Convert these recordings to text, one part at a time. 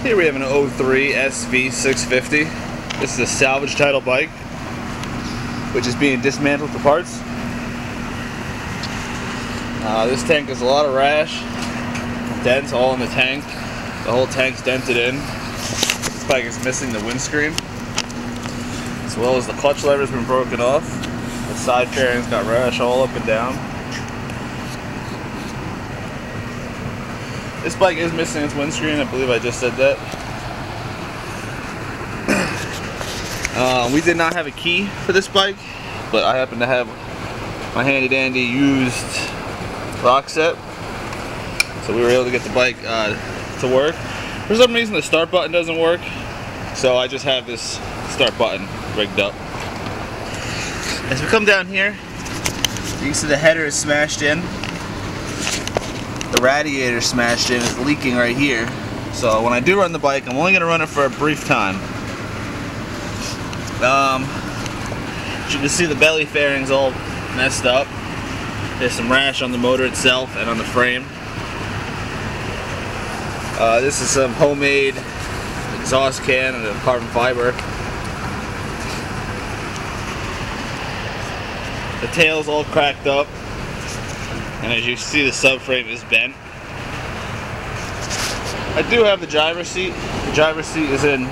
Here we have an 03 SV650. This is a salvage title bike, which is being dismantled to parts. This tank has a lot of rash, dents all in the tank. The whole tank's dented in. This bike is missing the windscreen, as well as the clutch lever's been broken off. The side fairing's got rash all up and down. This bike is missing its windscreen, I believe I just said that. We did not have a key for this bike, but I happen to have my handy dandy used rock set, so we were able to get the bike to work. For some reason the start button doesn't work, so I just have this start button rigged up. As we come down here, you can see the header is smashed in. The radiator smashed in, is leaking right here. So when I do run the bike, I'm only going to run it for a brief time. As you can see, the belly fairing's all messed up. There's some rash on the motor itself and on the frame. This is some homemade exhaust can and a carbon fiber. The tail's all cracked up. And as you see, the subframe is bent. I do have the driver's seat. The driver's seat is in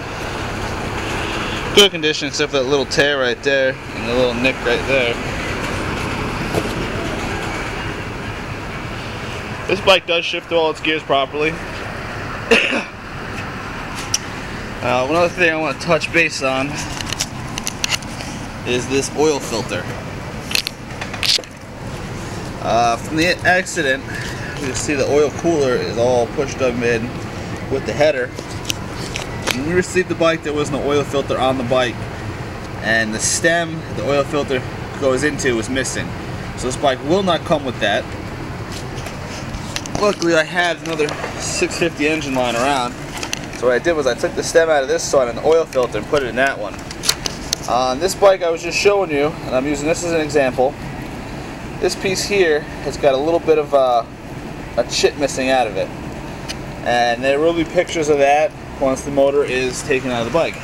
good condition except for that little tear right there and the little nick right there. This bike does shift all its gears properly. One other thing I want to touch base on is this oil filter. From the accident, you can see the oil cooler is all pushed up in with the header. When we received the bike, there was no oil filter on the bike, and the stem the oil filter goes into was missing. So this bike will not come with that. Luckily, I had another 650 engine lying around. So what I did was I took the stem out of this one and the oil filter and put it in that one. On this bike I was just showing you, and I'm using this as an example. This piece here has got a little bit of a chip missing out of it, and there will be pictures of that once the motor is taken out of the bike.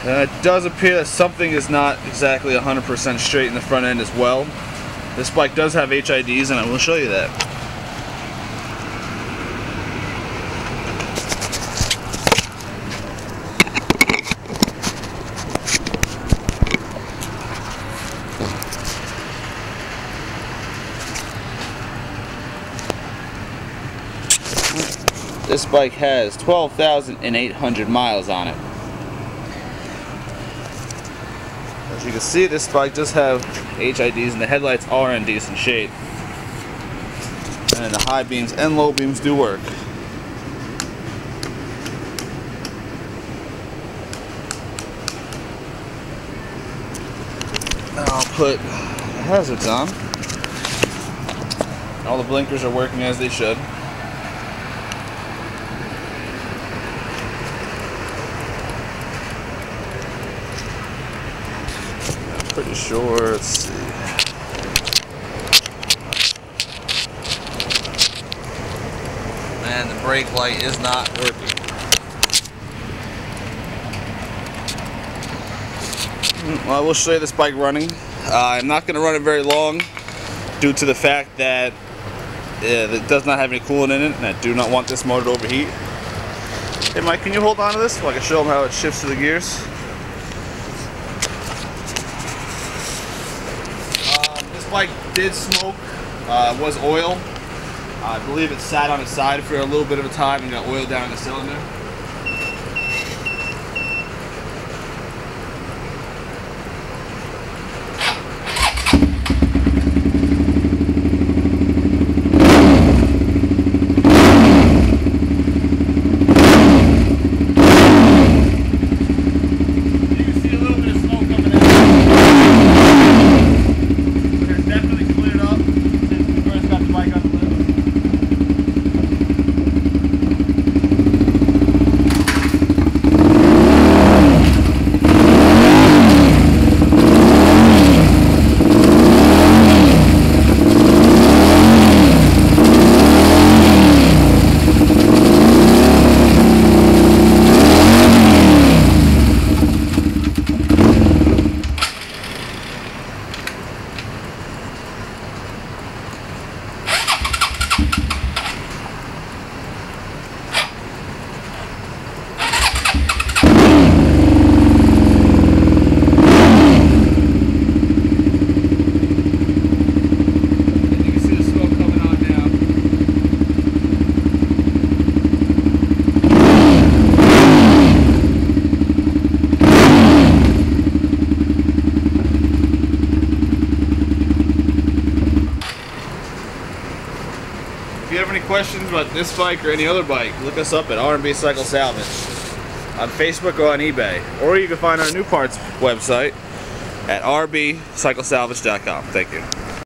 It does appear that something is not exactly 100% straight in the front end as well. This bike does have HIDs, and I will show you that. This bike has 12,800 miles on it. As you can see, this bike does have HIDs and the headlights are in decent shape. And the high beams and low beams do work. I'll put the hazards on. All the blinkers are working as they should. Pretty sure, let's see. And the brake light is not working. Well, I will show you this bike running. I'm not going to run it very long due to the fact that it does not have any coolant in it, and I do not want this motor to overheat. Hey Mike, can you hold on to this so I can show them how it shifts to the gears? This bike did smoke, was oil. I believe it sat on its side for a little bit of a time and got oil down in the cylinder. you have any questions about this bike or any other bike, look us up at R&B Cycle Salvage on Facebook or on eBay. Or you can find our new parts website at rbcyclesalvage.com. Thank you.